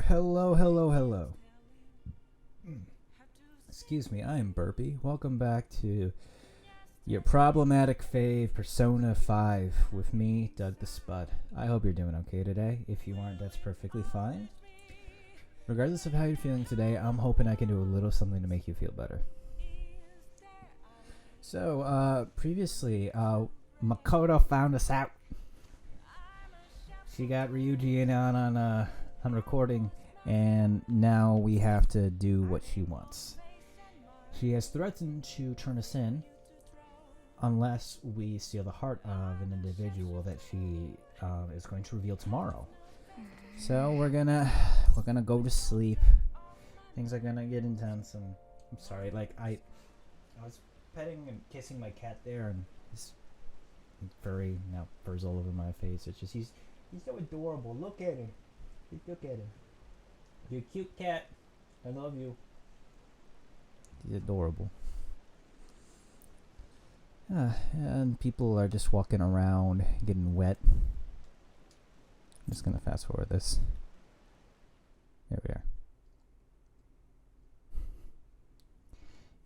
Hello. Excuse me, I am Burpee. Welcome back to your problematic fave Persona 5 with me, Doug the Spud. I hope you're doing okay today. If you aren't, that's perfectly fine. Regardless of how you're feeling today, I'm hoping I can do a little something to make you feel better. So, previously, Makoto found us out. She got Ryuji in on recording, and now we have to do what she wants. She has threatened to turn us in unless we steal the heart of an individual that she is going to reveal tomorrow. So we're gonna go to sleep. Things are gonna get intense, and I'm sorry. I was petting and kissing my cat there, and his furry now fur's all over my face. It's just he's so adorable. Look at him. Look at him. You're a cute cat. I love you. He's adorable. And people are just walking around, getting wet. I'm just gonna fast forward this. There we are.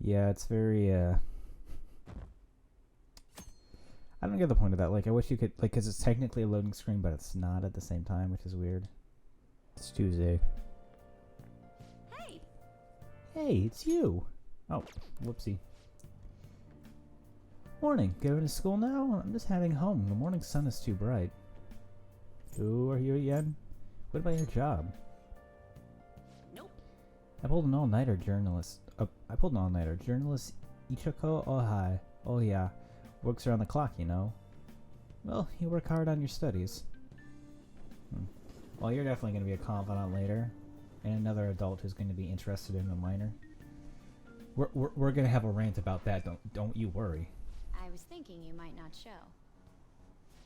Yeah, it's very, I don't get the point of that. I wish you could, because it's technically a loading screen, but it's not at the same time, which is weird. It's Tuesday. Hey, it's you. Oh, whoopsie. Morning. Going to school now? I'm just heading home. The morning sun is too bright. Who are you again? What about your job? Nope. I pulled an all-nighter. Journalist Ichiko Ohai. Oh yeah. Works around the clock, you know. Well, you work hard on your studies. Well, you're definitely going to be a confidant later. And another adult who's going to be interested in a minor. We're going to have a rant about that. Don't you worry. I was thinking you might not show.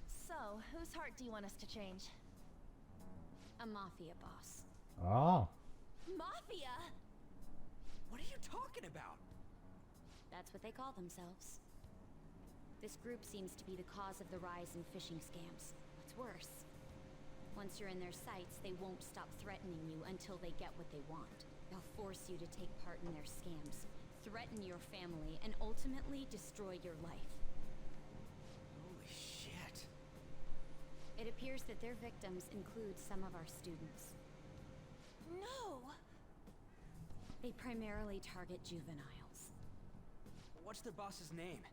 So, whose heart do you want us to change? A mafia boss. Oh. Mafia? What are you talking about? That's what they call themselves. This group seems to be the cause of the rise in phishing scams. What's worse, once you're in their sights, they won't stop threatening you until they get what they want. They'll force you to take part in their scams, threaten your family, and ultimately destroy your life. Holy shit. It appears that their victims include some of our students. No! They primarily target juveniles. What's their boss's name?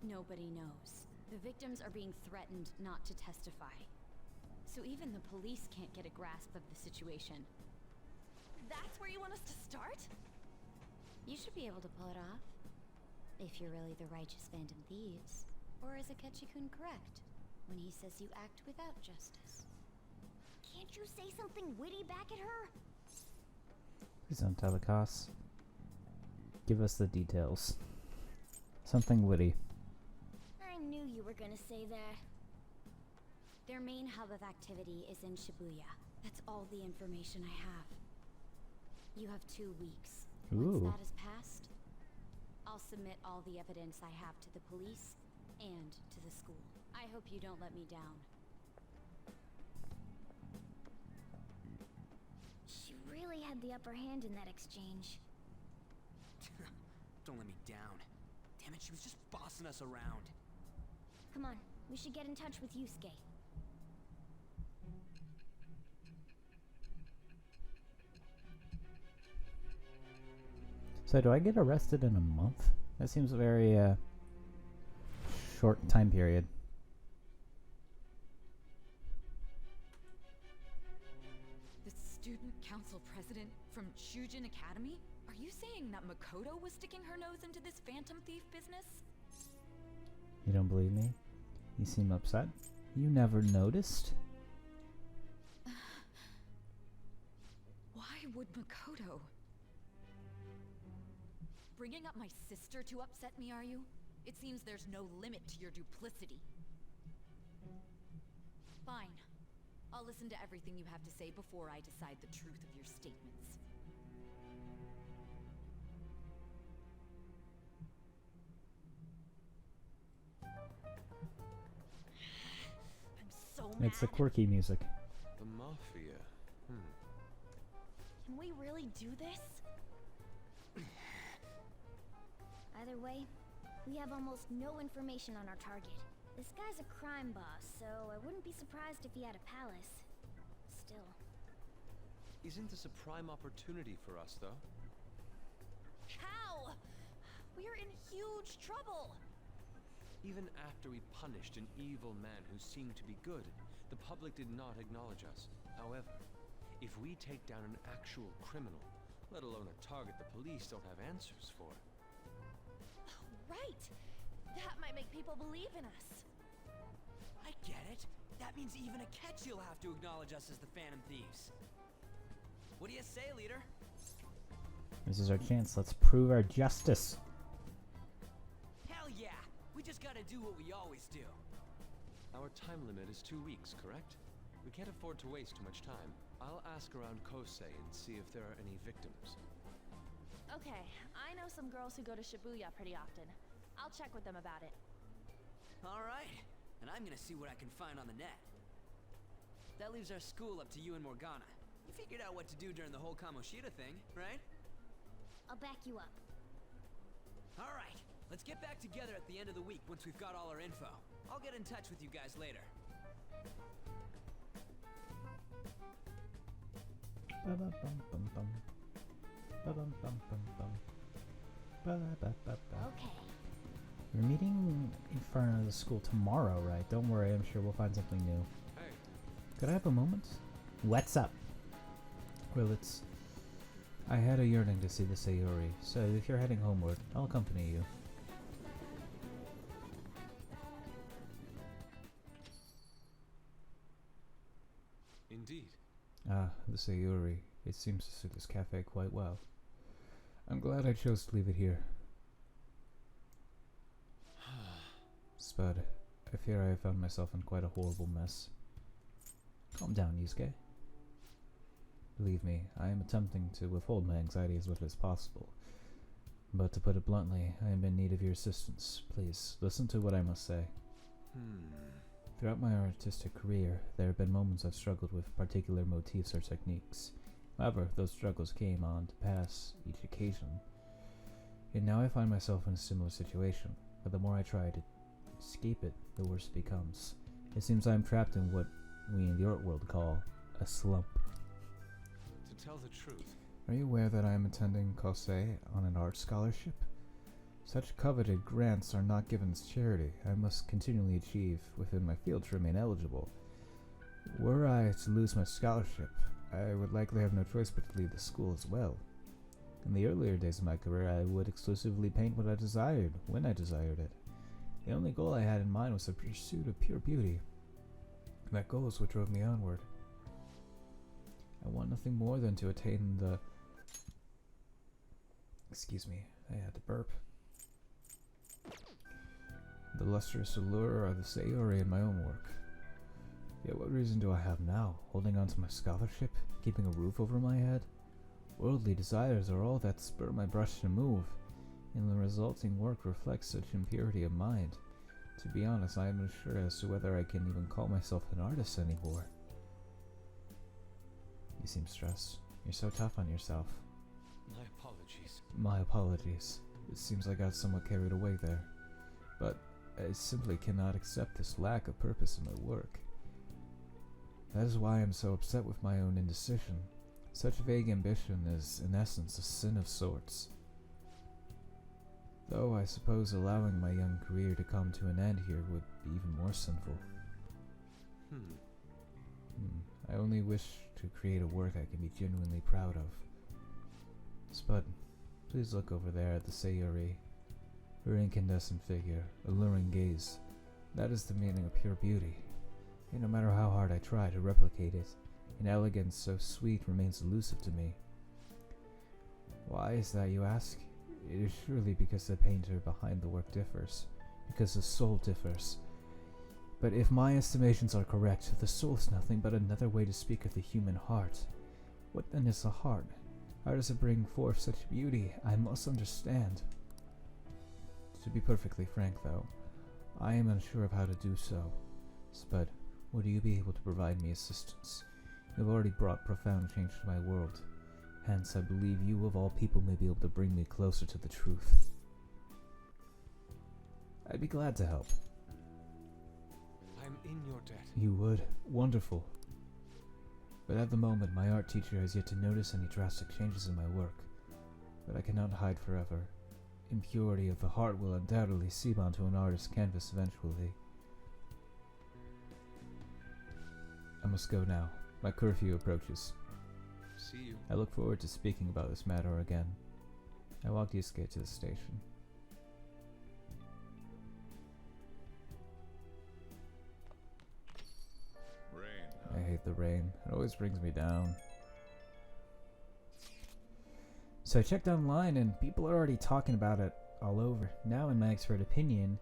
Nobody knows. The victims are being threatened not to testify. So even the police can't get a grasp of the situation. That's where you want us to start? You should be able to pull it off. If you're really the righteous phantom thieves. Or is Akechi-kun correct when he says you act without justice? Can't you say something witty back at her? Please don't tell the costs. Give us the details. Something witty. I knew you were gonna say that. Their main hub of activity is in Shibuya. That's all the information I have. You have 2 weeks. Ooh. Once that is passed, I'll submit all the evidence I have to the police and to the school. I hope you don't let me down. She really had the upper hand in that exchange. Don't let me down. Damn it, she was just bossing us around. Come on, we should get in touch with Yusuke. So do I get arrested in a month? That seems a very short time period. The student council president from Shujin Academy? Are you saying that Makoto was sticking her nose into this phantom thief business? You don't believe me? You seem upset. You never noticed? Why would Makoto? Bringing up my sister to upset me, are you? It seems there's no limit to your duplicity. Fine. I'll listen to everything you have to say before I decide the truth of your statements. I'm so mad. It's the quirky music. The Mafia. Can we really do this? Either way, we have almost no information on our target. This guy's a crime boss, so I wouldn't be surprised if he had a palace. Still. Isn't this a prime opportunity for us, though? How? We're in huge trouble. Even after we punished an evil man who seemed to be good, the public did not acknowledge us. However, if we take down an actual criminal, let alone a target the police don't have answers for. Right. That might make people believe in us. I get it. That means even a catch you'll have to acknowledge us as the Phantom Thieves. What do you say, leader? This is our chance. Let's prove our justice. Hell yeah! We just gotta do what we always do. Our time limit is 2 weeks, correct? We can't afford to waste too much time. I'll ask around Kosei and see if there are any victims. Okay, I know some girls who go to Shibuya pretty often. I'll check with them about it. Alright, and I'm gonna see what I can find on the net. That leaves our school up to you and Morgana. You figured out what to do during the whole Kamoshida thing, right? I'll back you up. Alright, let's get back together at the end of the week once we've got all our info. I'll get in touch with you guys later. Ba-ba-bum-bum-bum. Ba-bum-bum-bum-bum. Ba-ba-ba-ba. Okay. We're meeting in front of the school tomorrow, right? Don't worry, I'm sure we'll find something new. Hey, Could I have a moment? What's up? Well, I had a yearning to see the Sayori, so if you're heading homeward, I'll accompany you. indeed. Ah, the Sayori. It seems to suit this cafe quite well. I'm glad I chose to leave it here. Spud, I fear I have found myself in quite a horrible mess. Calm down, Yusuke. Believe me, I am attempting to withhold my anxiety as much as possible. But to put it bluntly, I am in need of your assistance. Please, listen to what I must say. Throughout my artistic career, there have been moments I've struggled with particular motifs or techniques. However, those struggles came on to pass each occasion. And now I find myself in a similar situation, but the more I try to escape it, the worse it becomes. It seems I am trapped in what we in the art world call a slump. To tell the truth, Are you aware that I am attending Kosei on an art scholarship? Such coveted grants are not given as charity. I must continually achieve within my field to remain eligible. Were I to lose my scholarship, I would likely have no choice but to leave the school as well. In the earlier days of my career, I would exclusively paint what I desired, when I desired it. The only goal I had in mind was the pursuit of pure beauty. That goal is what drove me onward. I want nothing more than to attain the... Excuse me, I had to burp. The lustrous allure of the Sayori in my own work. Yet what reason do I have now, holding on to my scholarship, keeping a roof over my head? Worldly desires are all that spur my brush to move, and the resulting work reflects such impurity of mind. To be honest, I am unsure as to whether I can even call myself an artist anymore. You seem stressed. You're so tough on yourself. my apologies. My apologies. It seems I got somewhat carried away there. But I simply cannot accept this lack of purpose in my work. That is why I am so upset with my own indecision. Such vague ambition is, in essence, a sin of sorts. Though I suppose allowing my young career to come to an end here would be even more sinful. I only wish to create a work I can be genuinely proud of. Spud, please look over there at the Sayori. Her incandescent figure, alluring gaze. That is the meaning of pure beauty. And no matter how hard I try to replicate it, an elegance so sweet remains elusive to me. Why is that, you ask? It is surely because the painter behind the work differs, because the soul differs. But if my estimations are correct, the soul is nothing but another way to speak of the human heart. What then is the heart? How does it bring forth such beauty? I must understand. To be perfectly frank, though, I am unsure of how to do so. Spud, would you be able to provide me assistance? You have already brought profound change to my world. Hence, I believe you of all people may be able to bring me closer to the truth. I'd be glad to help. I'm in your debt. You would? Wonderful. But at the moment, my art teacher has yet to notice any drastic changes in my work. But I cannot hide forever. Impurity of the heart will undoubtedly seep onto an artist's canvas eventually. I must go now. My curfew approaches. See you. I look forward to speaking about this matter again. I walked Yusuke to the station. I hate the rain. It always brings me down. So I checked online and people are already talking about it all over. Now in my expert opinion,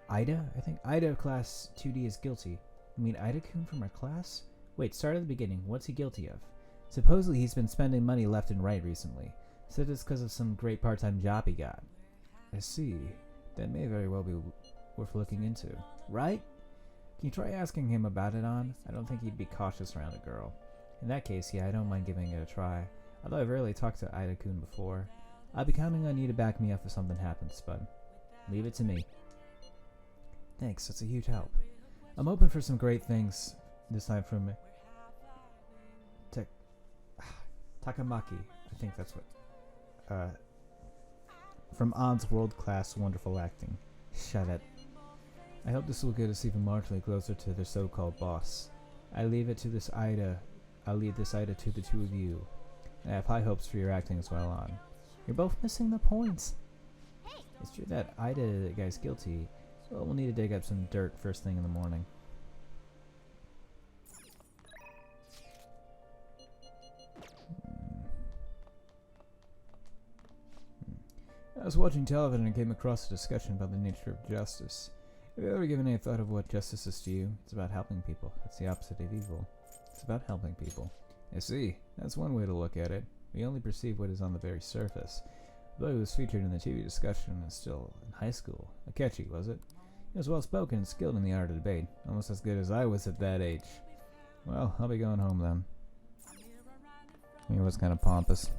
Ida class 2D is guilty. I mean Ida-kun from our class? Wait, start at the beginning. What's he guilty of? Supposedly he's been spending money left and right recently. Said it's because of some great part-time job he got. I see. That may very well be worth looking into. Right? Can you try asking him about it on? I don't think he'd be cautious around a girl. In that case, yeah, I don't mind giving it a try. Although I've rarely talked to Ida-kun before. I'll be counting on you to back me up if something happens, Spud. Leave it to me. Thanks, that's a huge help. I'm hoping for some great things, this time from Takamaki. I think that's what. From On's world-class wonderful acting. Shut it. I hope this will get us even marginally closer to their so-called boss. I'll leave this Ida to the two of you. I have high hopes for your acting as well on. You're both missing the point. It's true that Ida guy's guilty. Well, we'll need to dig up some dirt first thing in the morning. I was watching television and came across a discussion about the nature of justice. Have you ever given any thought of what justice is to you? It's about helping people. It's the opposite of evil. It's about helping people. I see. That's one way to look at it. We only perceive what is on the very surface. The boy who was featured in the TV discussion is still in high school. Akechi, was it? He was well spoken and skilled in the art of debate. Almost as good as I was at that age. Well, I'll be going home then. He was kind of pompous.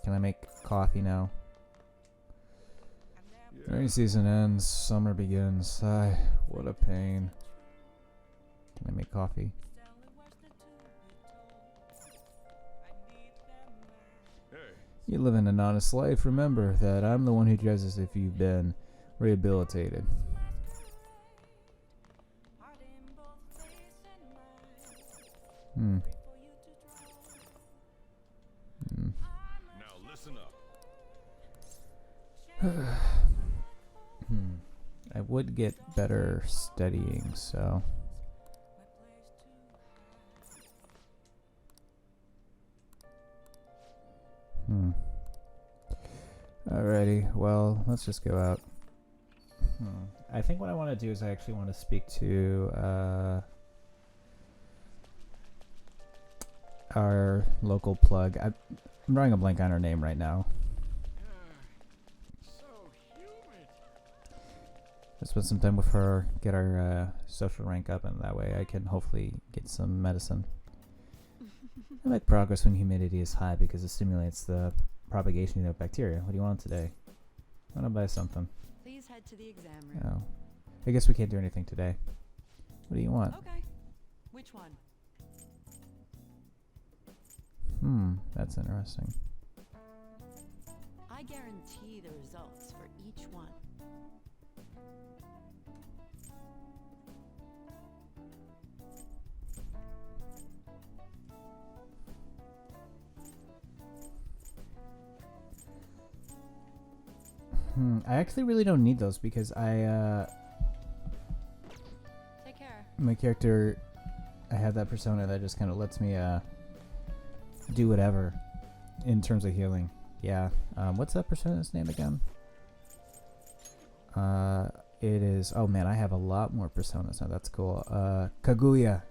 Can I make coffee now? Rainy season ends, summer begins. Sigh, what a pain. Can I make coffee? You live an honest life. Remember that I'm the one who judges if you've been rehabilitated. Now listen up. I would get better studying, so. Alrighty, well, let's just go out. I think what I want to do is I actually want to speak to our local plug. I'm drawing a blank on her name right now. Let's spend some time with her, get our social rank up, and that way I can hopefully get some medicine. I make progress when humidity is high because it stimulates the propagation of bacteria. What do you want today? I want to buy something. Please head to the exam room. Oh. I guess we can't do anything today. What do you want? Okay. Which one? That's interesting. I guarantee the results for each one. I actually really don't need those because I, Take care. my character, I have that persona that just kind of lets me, do whatever in terms of healing. Yeah. What's that persona's name again? It is, oh man, I have a lot more personas now. That's cool. Kaguya.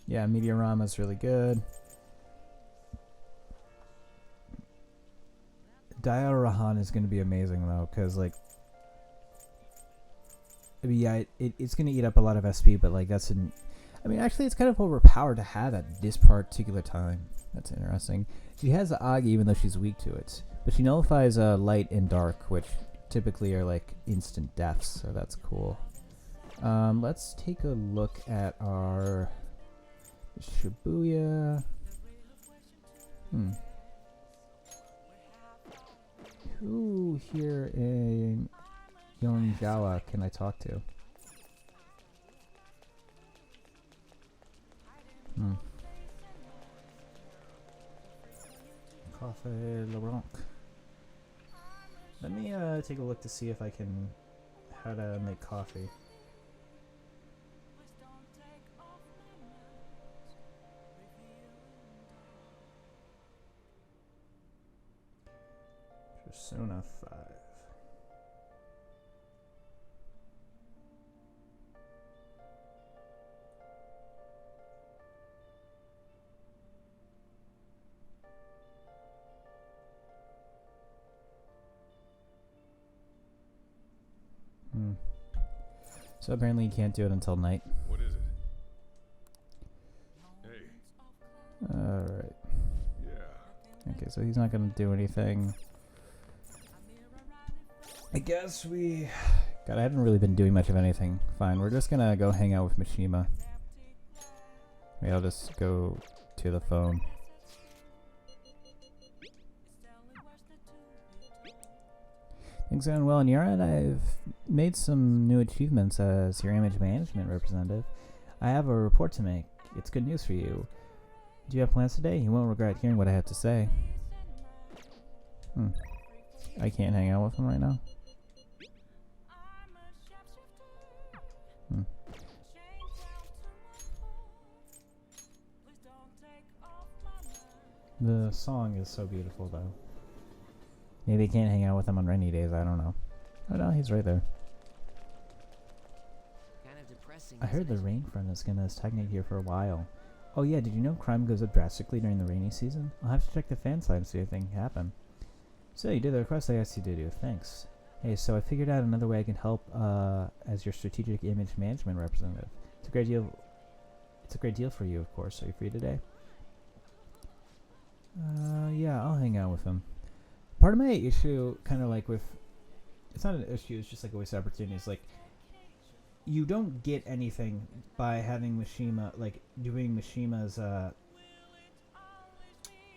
Yeah, Meteorama's really good. Diarahan is going to be amazing though, because like I mean, yeah, it's gonna eat up a lot of SP, but like that's an. I mean, actually, it's kind of overpowered to have at this particular time. That's interesting. She has the Agi even though she's weak to it, but she nullifies light and dark, which typically are like instant deaths. So that's cool. Let's take a look at our Shibuya. Who here in Yonjawa can I talk to? Cafe Laurent. Let me take a look to see if I can how to make coffee. Persona 5. So apparently you can't do it until night. What is it? Hey. Alright. Yeah. Okay, so he's not gonna do anything. I guess we... God, I haven't really been doing much of anything. Fine, we're just gonna go hang out with Mishima. Maybe I'll just go to the phone. Things going well on your end. I've made some new achievements as your image management representative. I have a report to make. It's good news for you. Do you have plans today? You won't regret hearing what I have to say. I can't hang out with him right now. The song is so beautiful, though. Maybe I can't hang out with him on rainy days. I don't know. Oh no, he's right there. Kind of depressing. I heard isn't the it? rain front is gonna stagnate here for a while. Oh yeah, did you know crime goes up drastically during the rainy season? I'll have to check the fan site and see if anything can happen. So you did the request I asked you to do. Thanks. Hey, so I figured out another way I can help as your strategic image management representative. It's a great deal. It's a great deal for you, of course. Are you free today? Yeah, I'll hang out with him. Part of my issue, kind of like with, it's not an issue, it's just like a waste of opportunities. Like, you don't get anything by having Mishima, like, doing Mishima's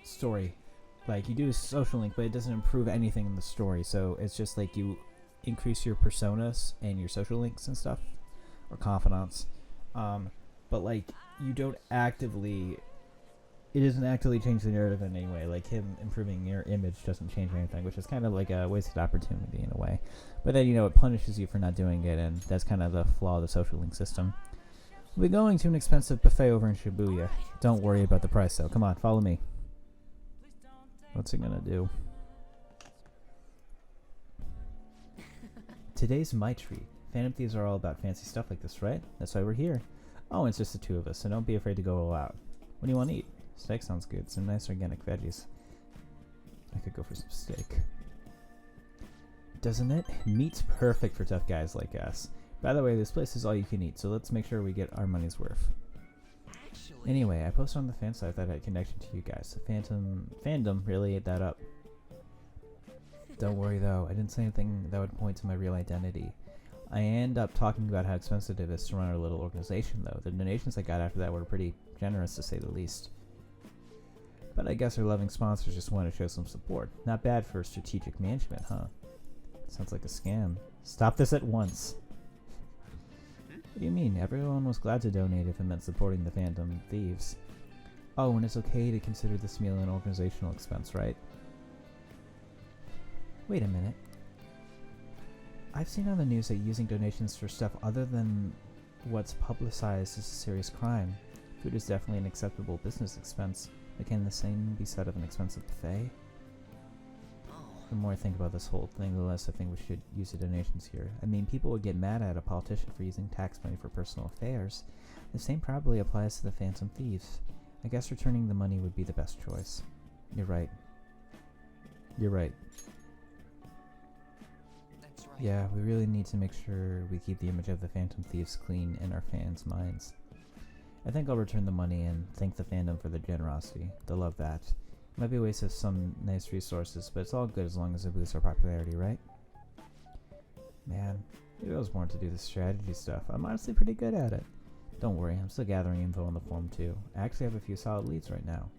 story. Like, you do a social link, but it doesn't improve anything in the story. So it's just like you increase your personas and your social links and stuff, or confidants. But like, you don't actively. It doesn't actively change the narrative in any way. Like, him improving your image doesn't change anything, which is kind of like a wasted opportunity in a way. But then, you know, it punishes you for not doing it, and that's kind of the flaw of the social link system. We'll be going to an expensive buffet over in Shibuya. Don't worry about the price, though. Come on, follow me. What's it gonna do? Today's my treat. Phantom Thieves are all about fancy stuff like this, right? That's why we're here. Oh, and it's just the two of us, so don't be afraid to go all out. What do you want to eat? Steak sounds good. Some nice organic veggies. I could go for some steak. Doesn't it? Meat's perfect for tough guys like us. By the way, this place is all you can eat, so let's make sure we get our money's worth. Actually, Anyway, I posted on the fan site that I had connection to you guys. The fandom really ate that up. Don't worry though, I didn't say anything that would point to my real identity. I end up talking about how expensive it is to run our little organization though. The donations I got after that were pretty generous to say the least. But I guess our loving sponsors just want to show some support. Not bad for strategic management, huh? Sounds like a scam. Stop this at once. What do you mean? Everyone was glad to donate if it meant supporting the Phantom Thieves. Oh, and it's okay to consider this meal an organizational expense, right? Wait a minute. I've seen on the news that using donations for stuff other than what's publicized is a serious crime. Food is definitely an acceptable business expense, but can the same be said of an expensive buffet? The more I think about this whole thing, the less I think we should use the donations here. I mean, people would get mad at a politician for using tax money for personal affairs. The same probably applies to the Phantom Thieves. I guess returning the money would be the best choice. You're right. You're right. that's right. Yeah, we really need to make sure we keep the image of the Phantom Thieves clean in our fans' minds. I think I'll return the money and thank the fandom for their generosity. They'll love that. It might be a waste of some nice resources, but it's all good as long as it boosts our popularity, right? Man, maybe I was born to do this strategy stuff. I'm honestly pretty good at it. Don't worry, I'm still gathering info on the forum too. I actually have a few solid leads right now.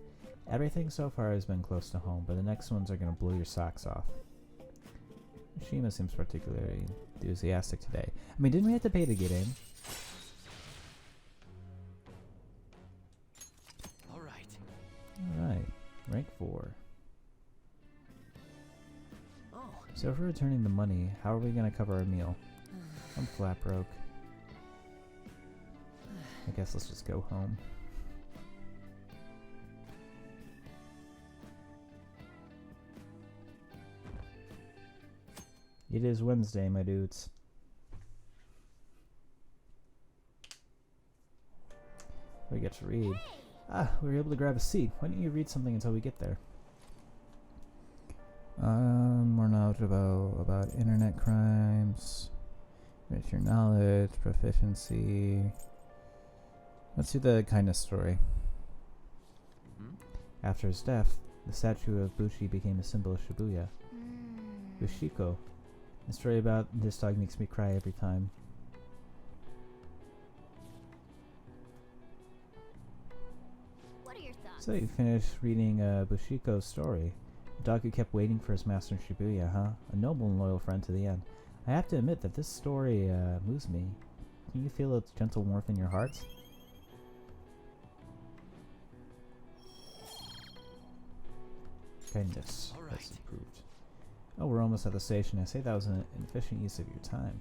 Everything so far has been close to home, but the next ones are gonna blow your socks off. Shima seems particularly enthusiastic today. I mean, didn't we have to pay to get in? Alright, rank 4. Oh, So if we're returning the money, how are we gonna cover our meal? I'm flat broke. I guess let's just go home. It is Wednesday, my dudes. We get to read. Ah, we were able to grab a seat. Why don't you read something until we get there? More knowledgeable about internet crimes. Enrich your knowledge, proficiency. Let's do the kindness story. After his death, the statue of Bushi became a symbol of Shibuya. Bushiko. The story about this dog makes me cry every time. What are your thoughts? So you finished reading Bushiko's story. The dog who kept waiting for his master in Shibuya, huh? A noble and loyal friend to the end. I have to admit that this story moves me. Can you feel its gentle warmth in your hearts? Kindness. All That's right. improved. Oh, we're almost at the station. I say that was an efficient use of your time.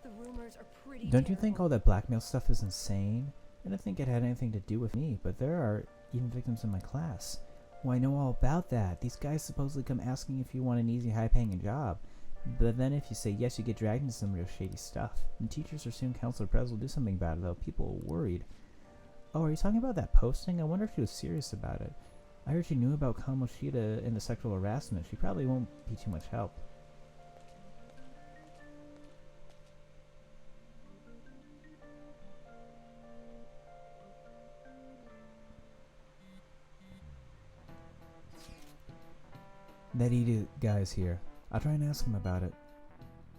The rumors are pretty Don't you think terrible. all that blackmail stuff is insane? I don't think it had anything to do with me, but there are even victims in my class. Well, I know all about that. These guys supposedly come asking if you want an easy, high-paying job. But then if you say yes, you get dragged into some real shady stuff. And teachers or student council or pres will do something about it, though. People are worried. Oh, are you talking about that posting? I wonder if she was serious about it. I heard she knew about Kamoshida and the sexual harassment. She probably won't be too much help. That idiot guy's here. I'll try and ask him about it.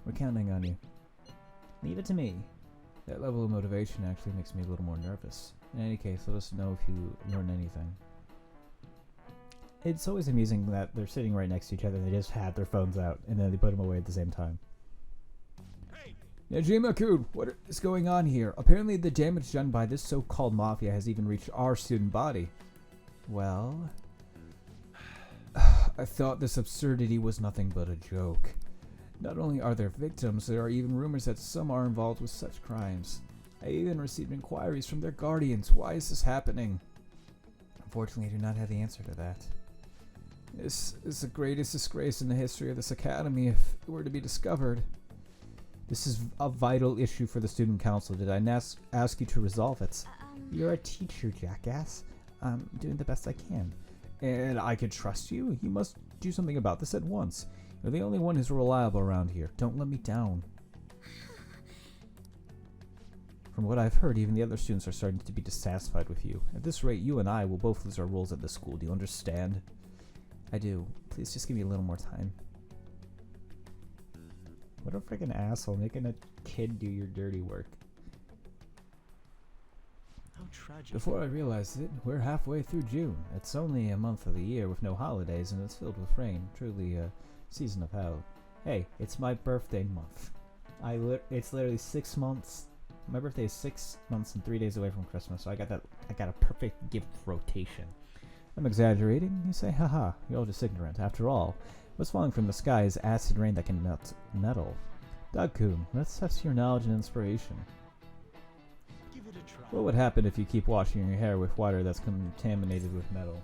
We're counting on you. Leave it to me. That level of motivation actually makes me a little more nervous. In any case, let us know if you learn anything. It's always amusing that they're sitting right next to each other and they just had their phones out and then they put them away at the same time. Hey! Najima-kun, what is going on here? Apparently the damage done by this so-called mafia has even reached our student body. Well... I thought this absurdity was nothing but a joke. Not only are there victims, there are even rumors that some are involved with such crimes. I even received inquiries from their guardians. Why is this happening? Unfortunately, I do not have the answer to that. This is the greatest disgrace in the history of this academy if it were to be discovered. This is a vital issue for the student council. Did I ask you to resolve it? You're a teacher, jackass. I'm doing the best I can. And I can trust you? You must do something about this at once. You're the only one who's reliable around here. Don't let me down. From what I've heard, even the other students are starting to be dissatisfied with you. At this rate, you and I will both lose our roles at the school. Do you understand? I do. Please just give me a little more time. What a freaking asshole, making a kid do your dirty work. How tragic. Before I realized it, we're halfway through June. It's only a month of the year with no holidays and it's filled with rain. Truly a season of hell. Hey, it's my birthday month. It's literally 6 months. My birthday is 6 months and 3 days away from Christmas, so I got a perfect gift rotation. I'm exaggerating, you say? Haha, you're all just ignorant. After all, what's falling from the sky is acid rain that can melt metal. Doug-kun, let's test your knowledge and inspiration. Give it a try. What would happen if you keep washing your hair with water that's contaminated with metal?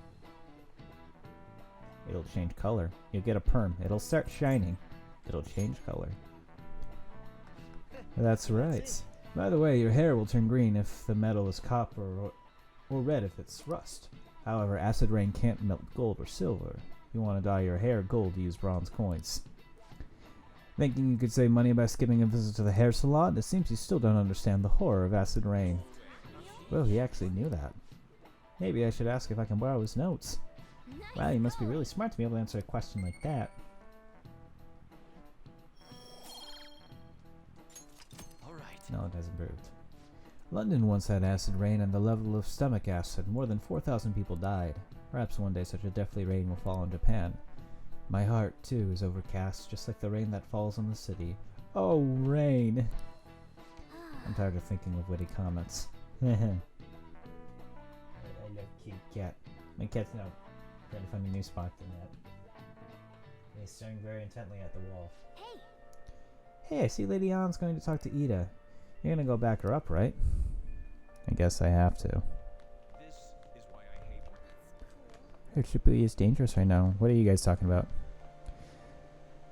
It'll change color. You'll get a perm. It'll start shining. It'll change color. That's right. By the way, your hair will turn green if the metal is copper or red if it's rust. However, acid rain can't melt gold or silver. If you want to dye your hair gold, use bronze coins. Thinking you could save money by skipping a visit to the hair salon? It seems you still don't understand the horror of acid rain. Well, he actually knew that. Maybe I should ask if I can borrow his notes. Wow, you must be really smart to be able to answer a question like that. No, it has improved. London once had acid rain and the level of stomach acid. More than 4,000 people died. Perhaps one day such a deathly rain will fall on Japan. My heart, too, is overcast, just like the rain that falls on the city. Oh, rain! I'm tired of thinking of witty comments. I love Kitty Cat. My cat's now trying to find a new spot for that. He's staring very intently at the wall. Hey, I see Lady Ann's going to talk to Ida. You're gonna go back her up, right? I guess I have to. This is why I hate Her Shibuya is dangerous right now. What are you guys talking about?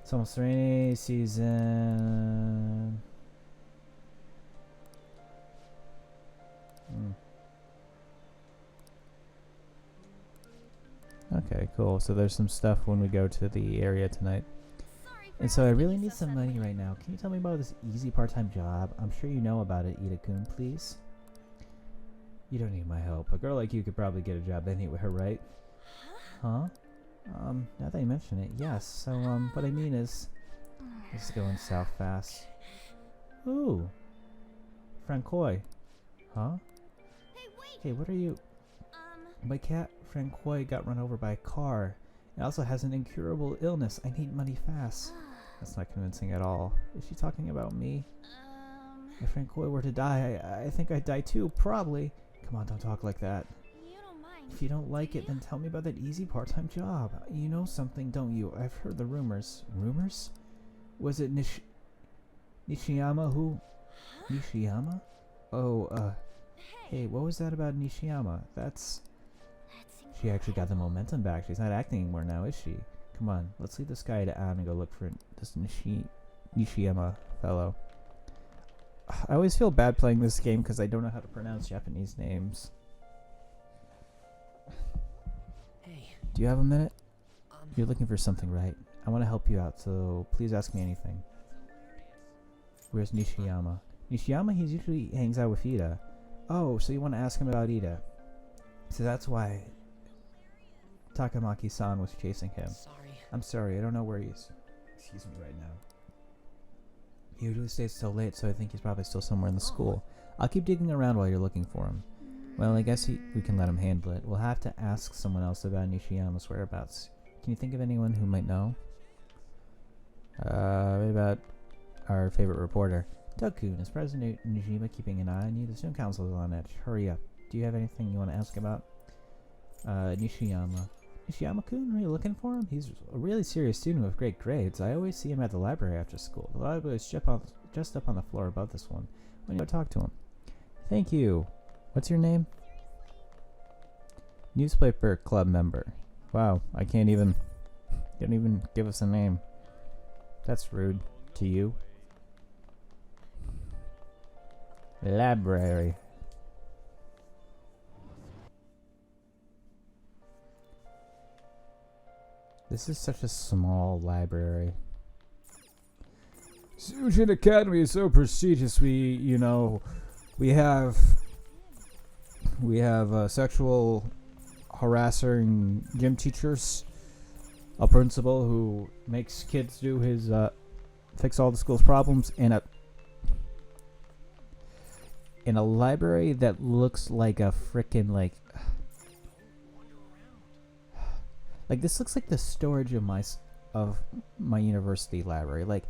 It's almost rainy season. Okay, cool. So there's some stuff when we go to the area tonight. And so I really need some money right now. Can you tell me about this easy part-time job? I'm sure you know about it, Ida-kun, please. You don't need my help. A girl like you could probably get a job anywhere, right? Huh? Now that you mention it, yes. So, what I mean is... This is going south fast. Ooh. Francois. Huh? Hey, wait! Hey, what are you... My cat, Francois, got run over by a car. It also has an incurable illness. I need money fast. That's not convincing at all. Is she talking about me? If Francois were to die, I think I'd die too, probably. Come on, don't talk like that. You don't mind. If you don't like it, then tell me about that easy part-time job. You know something, don't you? I've heard the rumors. Rumors? Was it Nishiyama who? Nishiyama? Oh, hey, what was that about Nishiyama? That's... She actually got the momentum back. She's not acting anymore now, is she? Come on, let's leave this guy to Anne and go look for this Nishiyama fellow. I always feel bad playing this game because I don't know how to pronounce Japanese names. Hey. Do you have a minute? You're looking for something, right? I want to help you out, so please ask me anything. Where's Nishiyama? Nishiyama, he usually hangs out with Ida. Oh, so you want to ask him about Ida. So that's why Takamaki-san was chasing him. Sorry. I'm sorry, I don't know where he is. Excuse me right now. He usually stays so late, so I think he's probably still somewhere in the school. I'll keep digging around while you're looking for him. Well, I guess we can let him handle it. We'll have to ask someone else about Nishiyama's whereabouts. Can you think of anyone who might know? What about our favorite reporter? Doug-kun, is President Nijima keeping an eye on you? The student council is on edge. Hurry up. Do you have anything you want to ask about? Nishiyama. Nishiyama-kun, are you looking for him? He's a really serious student with great grades. I always see him at the library after school. The library is just up on the floor above this one. When you go talk to him. Thank you. What's your name? Newspaper club member. Wow, you don't even give us a name. That's rude. To you. Library. This is such a small library. Sujin Academy is so prestigious. We have sexual harassing gym teachers, a principal who makes kids do his fix all the school's problems, and a library that looks like a frickin' like this looks like the storage of my university library. Like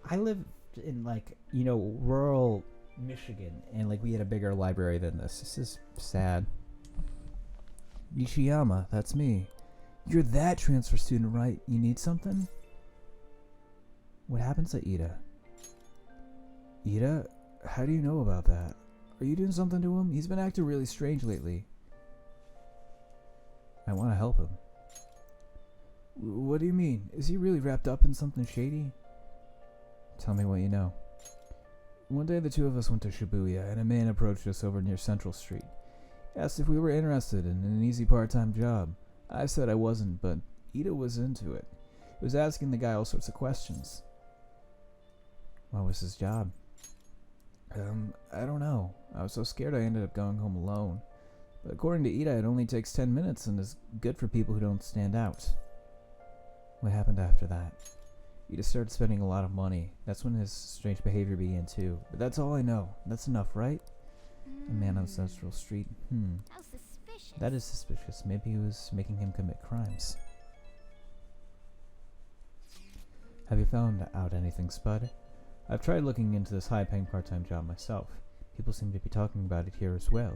I live in rural Michigan, and we had a bigger library than this. This is sad. Nishiyama, that's me. You're that transfer student, right? You need something? What happens to Ida? Ida? How do you know about that? Are you doing something to him? He's been acting really strange lately. I want to help him. What do you mean? Is he really wrapped up in something shady? Tell me what you know. One day the two of us went to Shibuya, and a man approached us over near Central Street. Asked if we were interested in an easy part-time job. I said I wasn't, but Ida was into it. He was asking the guy all sorts of questions. What was his job? I don't know. I was so scared I ended up going home alone. But according to Ida, it only takes 10 minutes and is good for people who don't stand out. What happened after that? Ida started spending a lot of money. That's when his strange behavior began too. But that's all I know. That's enough, right? A man on Central Street. How suspicious. That is suspicious. Maybe he was making him commit crimes. Have you found out anything, Spud? I've tried looking into this high-paying part-time job myself. People seem to be talking about it here as well.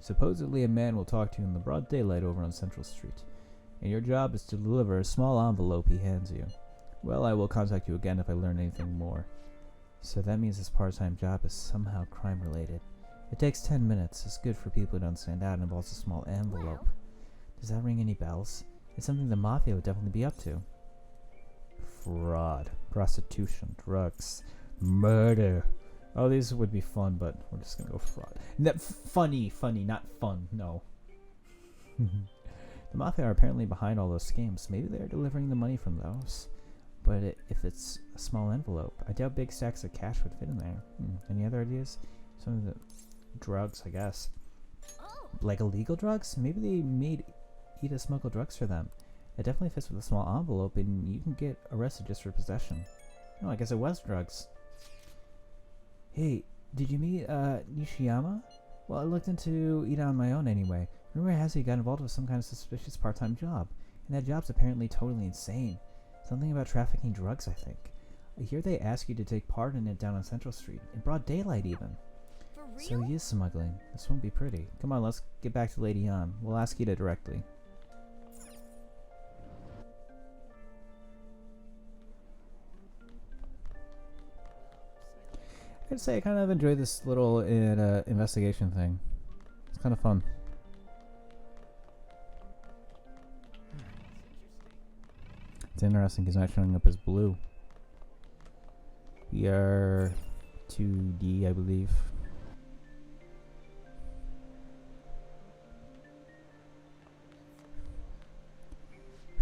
Supposedly a man will talk to you in the broad daylight over on Central Street, and your job is to deliver a small envelope he hands you. Well, I will contact you again if I learn anything more. So that means this part-time job is somehow crime-related. It takes 10 minutes, it's good for people who don't stand out, and involves a small envelope. Does that ring any bells? It's something the Mafia would definitely be up to. Fraud, prostitution, drugs, murder. Oh, these would be fun, but we're just gonna go fraud. Funny, not fun, no. The Mafia are apparently behind all those schemes. Maybe they're delivering the money from those. But if it's a small envelope, I doubt big stacks of cash would fit in there. Any other ideas? Some of the drugs, I guess. Like illegal drugs? Maybe they made Ida smuggle drugs for them. It definitely fits with a small envelope, and you can get arrested just for possession. Oh, I guess it was drugs. Hey, did you meet Nishiyama? Well, I looked into Ida on my own anyway. Rumor has it he got involved with some kind of suspicious part-time job, and that job's apparently totally insane. Something about trafficking drugs, I think. I hear they ask you to take part in it down on Central Street, in broad daylight even. For real? So he is smuggling. This won't be pretty. Come on, let's get back to Lady Yan. We'll ask Ida directly. I'd say I kind of enjoy this little investigation thing. It's kind of fun. It's interesting he's not showing up as blue. We are 2D, I believe.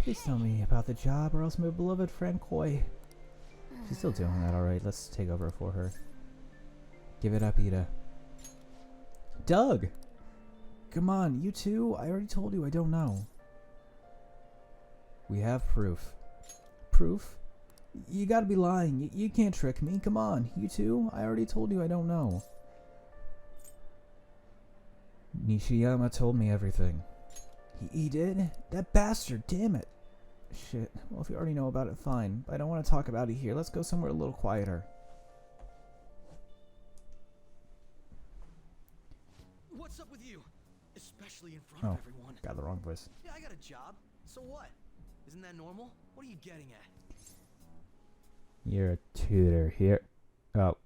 Please tell me about the job, or else my beloved friend Koi. She's still doing that, alright. Let's take over for her. Give it up, Ida. Doug! Come on, you too? I already told you I don't know. We have proof. Proof? You gotta be lying. You can't trick me. Come on, you too? I already told you I don't know. Nishiyama told me everything. He did? That bastard, damn it. Shit. Well, if you already know about it, fine. But I don't want to talk about it here. Let's go somewhere a little quieter. What's up with you? Especially in front of everyone. Got the wrong voice. Yeah, I got a job. So what? Isn't that normal? What are you getting at? You're a tutor here. Oh.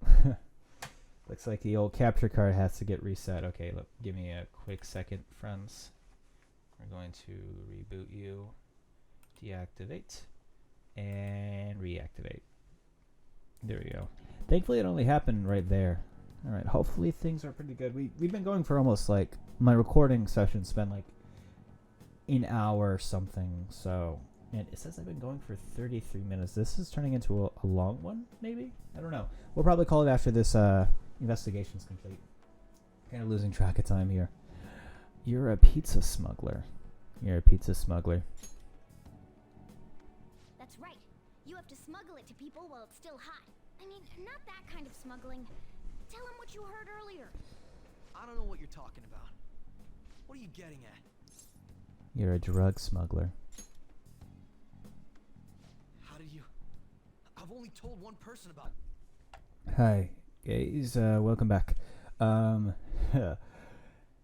Looks like the old capture card has to get reset. Okay, look, give me a quick second, friends. We're going to reboot you, deactivate, and reactivate. There we go. Thankfully, it only happened right there. All right, hopefully things are pretty good. We've been going for almost like, my recording session's been like an hour or something, so, and it says I've been going for 33 minutes. This is turning into a long one, maybe? I don't know. We'll probably call it after this investigation's complete. Kind of losing track of time here. You're a pizza smuggler. You're a pizza smuggler. That's right. You have to smuggle it to people while it's still hot. I mean, not that kind of smuggling. Tell him what you heard earlier. I don't know what you're talking about. What are you getting at? You're a drug smuggler. How did you... I've only told one person about it. Hi, guys. Welcome back.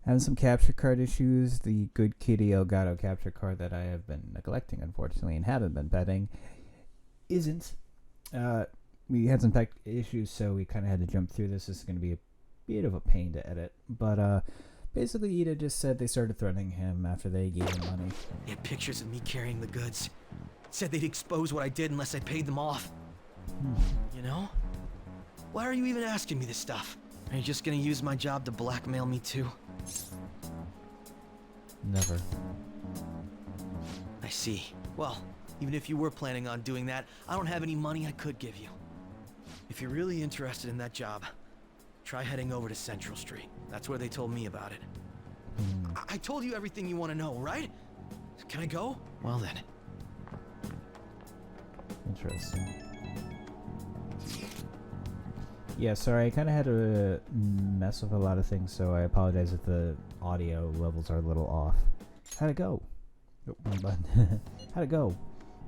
Having some capture card issues. The good Kitty Elgato capture card that I have been neglecting, unfortunately, and haven't been betting, isn't. We had some tech issues, so we kind of had to jump through this. This is going to be a bit of a pain to edit. But basically, Ida just said they started threatening him after they gave him money. They had pictures of me carrying the goods. Said they'd expose what I did unless I paid them off. You know? Why are you even asking me this stuff? Are you just gonna use my job to blackmail me too? Never. I see. Well, even if you were planning on doing that, I don't have any money I could give you. If you're really interested in that job, try heading over to Central Street. That's where they told me about it. I told you everything you want to know, right? Can I go? Well then. Interesting. Yeah, sorry, I kind of had to mess with a lot of things, so I apologize if the audio levels are a little off. How'd it go? Oh, wrong button. How'd it go?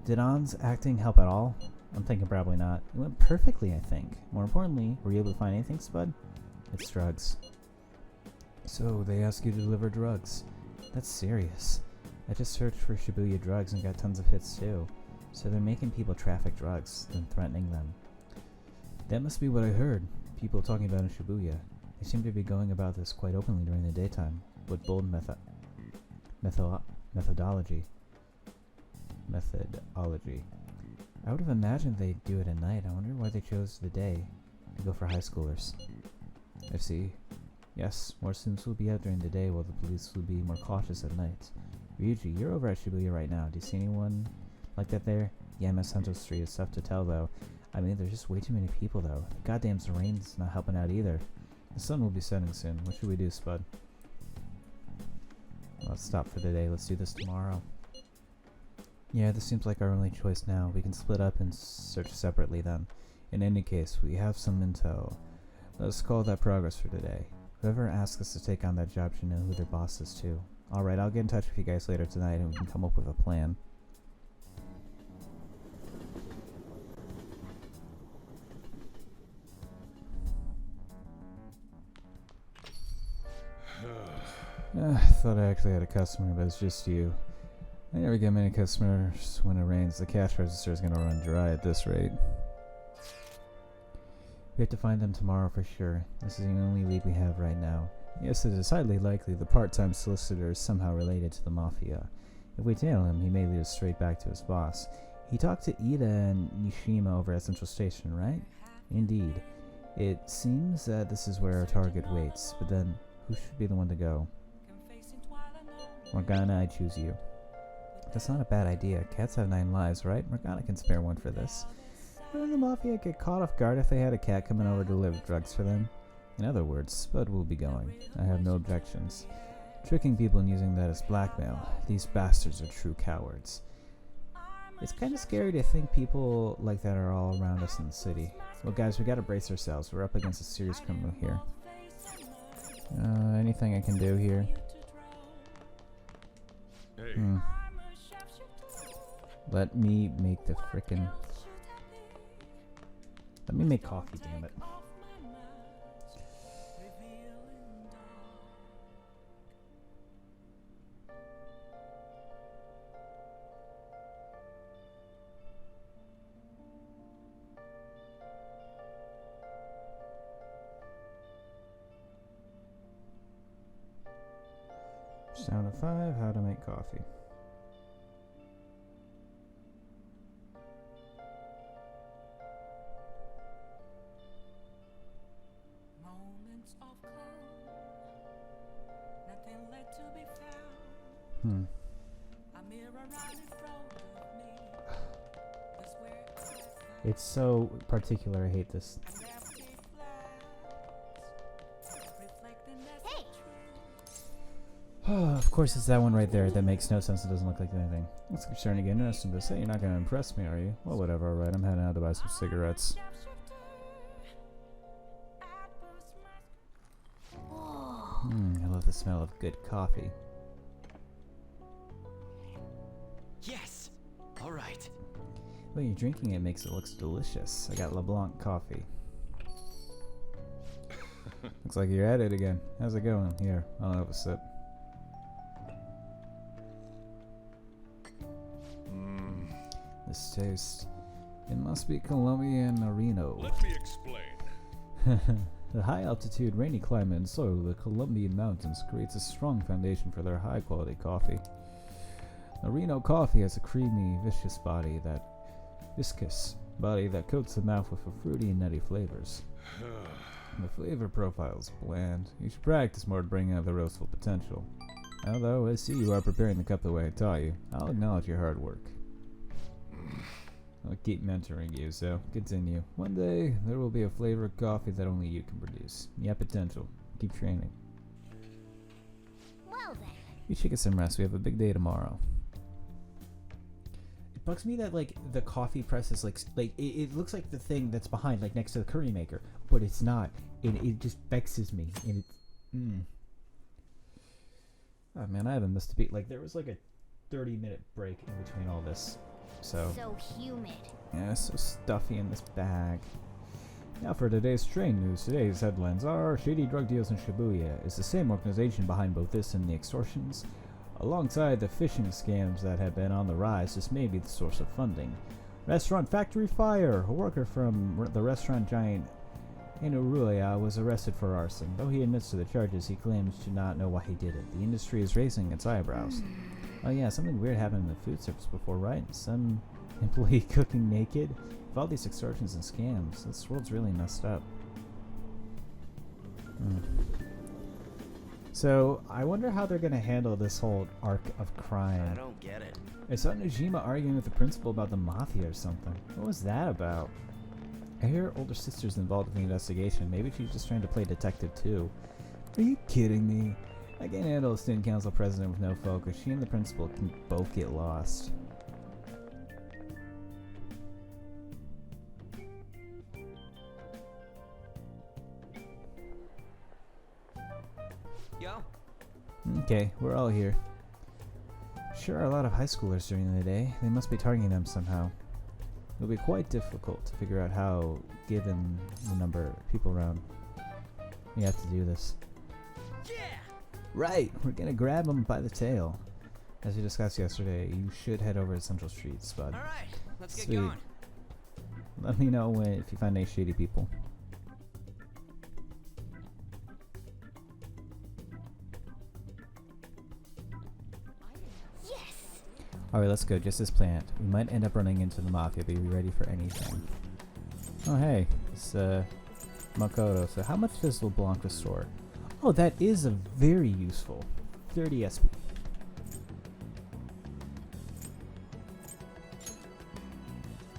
Did On's acting help at all? I'm thinking probably not. It went perfectly, I think. More importantly, were you able to find anything, Spud? It's drugs. So, they ask you to deliver drugs. That's serious. I just searched for Shibuya drugs and got tons of hits too. So they're making people traffic drugs, then threatening them. That must be what I heard. People talking about in Shibuya. They seem to be going about this quite openly during the daytime, with bold methodology. I would have imagined they'd do it at night. I wonder why they chose the day to go for high schoolers. I see. Yes, more students will be out during the day while the police will be more cautious at night. Ryuji, you're over at Shibuya right now. Do you see anyone like that there? Yeah, Miss Central Street is tough to tell though. I mean, there's just way too many people though. The goddamn rain's not helping out either. The sun will be setting soon. What should we do, Spud? Let's stop for the day. Let's do this tomorrow. Yeah, this seems like our only choice now. We can split up and search separately then. In any case, we have some intel. Let's call that progress for today. Whoever asks us to take on that job should know who their boss is too. Alright, I'll get in touch with you guys later tonight and we can come up with a plan. I thought I actually had a customer, but it's just you. I never get many customers when it rains. The cash register is going to run dry at this rate. We have to find them tomorrow for sure. This is the only lead we have right now. Yes, it is highly likely the part-time solicitor is somehow related to the Mafia. If we tail him, he may lead us straight back to his boss. He talked to Ida and Nishima over at Central Station, right? Indeed. It seems that this is where our target waits, but then who should be the one to go? Morgana, I choose you. That's not a bad idea. Cats have 9 lives, right? Morgana can spare one for this. Wouldn't the Mafia get caught off guard if they had a cat coming over to deliver drugs for them? In other words, Spud will be going. I have no objections. Tricking people and using that as blackmail. These bastards are true cowards. It's kind of scary to think people like that are all around us in the city. Well guys, we gotta brace ourselves. We're up against a serious criminal here. Anything I can do here? Hey. Let me make the frickin'... Let me make coffee, damn it. Sound of 5, how to make coffee. It's so particular, I hate this. Hey! Of course it's that one right there. That makes no sense. It doesn't look like anything. It's starting to get interesting to say. You're not going to impress me, are you? Well, whatever. Alright, I'm heading out to buy some cigarettes. I love the smell of good coffee. Yes! Alright. Well, you're drinking it makes it look delicious. I got LeBlanc coffee. Looks like you're at it again. How's it going? Here, I'll have a sip. This taste. It must be Colombian Reno. Let me explain. The high altitude, rainy climate and soil of the Colombian mountains creates a strong foundation for their high quality coffee. Reno coffee has a creamy, viscous body that coats the mouth with fruity and nutty flavors. The flavor profile is bland. You should practice more to bring out the roastful potential. Although I see you are preparing the cup the way I taught you, I'll acknowledge your hard work. I'll keep mentoring you, so continue. One day, there will be a flavor of coffee that only you can produce. You have potential. Keep training. Well then. You should get some rest. We have a big day tomorrow. It bugs me that, like, the coffee press is, like it looks like the thing that's behind, like, next to the curry maker. But it's not. It just vexes me. And it's... Oh, man, I haven't missed a beat. Like, there was, like, a 30-minute break in between all this. So humid. Yeah, it's so stuffy in this bag. Now for today's train news. Today's headlines are: shady drug deals in Shibuya is the same organization behind both this and the extortions. Alongside the phishing scams that have been on the rise, this may be the source of funding. Restaurant factory fire. A worker from the restaurant giant Inuruya was arrested for arson. Though he admits to the charges, he claims to not know why he did it. The industry is raising its eyebrows. Oh yeah, something weird happened in the food service before, right? Some employee cooking naked? With all these extortions and scams, this world's really messed up. So, I wonder how they're going to handle this whole arc of crime. I don't get it. I saw Nojima arguing with the principal about the mafia or something. What was that about? I hear her older sister's involved in the investigation. Maybe she's just trying to play detective too. Are you kidding me? I can't handle a student council president with no focus. She and the principal can both get lost. Yo? Okay, we're all here. Sure are a lot of high schoolers during the day. They must be targeting them somehow. It'll be quite difficult to figure out how, given the number of people around. We have to do this. Yeah! Right, we're gonna grab them by the tail. As we discussed yesterday, you should head over to Central Street, Spud. Alright, let's get Sweet. going. Let me know if you find any shady people. Yes! Alright, let's go, just as planned. We might end up running into the Mafia, but be ready for anything. Oh hey, it's Makoto. So how much does LeBlanc restore? Oh, that is a very useful 30 SP.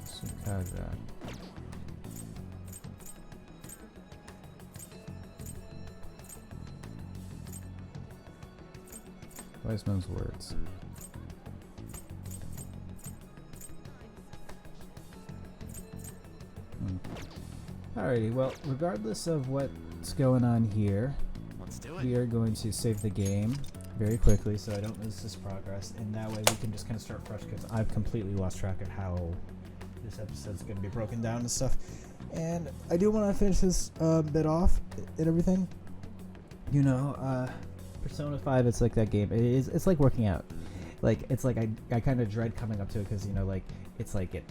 Sukaga. Wise man's words. Alrighty, well, regardless of what's going on here, Let's do it. we are going to save the game very quickly so I don't lose this progress, and that way we can just kind of start fresh because I've completely lost track of how this episode's going to be broken down and stuff. And I do want to finish this bit off and everything. You know, Persona 5, it's like that game. It's like working out. Like, it's like I kind of dread coming up to it because, you know, like, it's like it.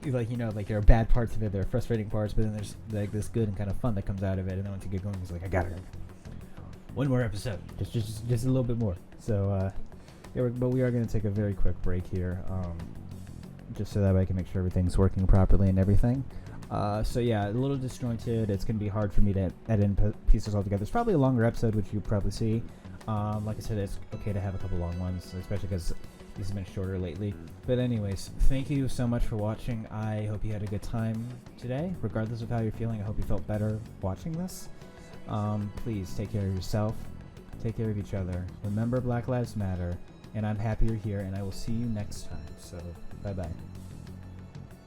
Like, you know, like there are bad parts of it, there are frustrating parts, but then there's like this good and kind of fun that comes out of it, and then once you get going, it's like, I got it. One more episode, just a little bit more. So, yeah, but we are going to take a very quick break here, just so that way I can make sure everything's working properly and everything. So yeah, a little disjointed. It's going to be hard for me to edit in pieces all together. It's probably a longer episode, which you'll probably see. Like I said, it's okay to have a couple long ones, especially because these have been shorter lately. But anyways, thank you so much for watching. I hope you had a good time today. Regardless of how you're feeling, I hope you felt better watching this. Please take care of yourself. Take care of each other. Remember, Black Lives Matter. And I'm happy you're here, and I will see you next time. So, bye-bye.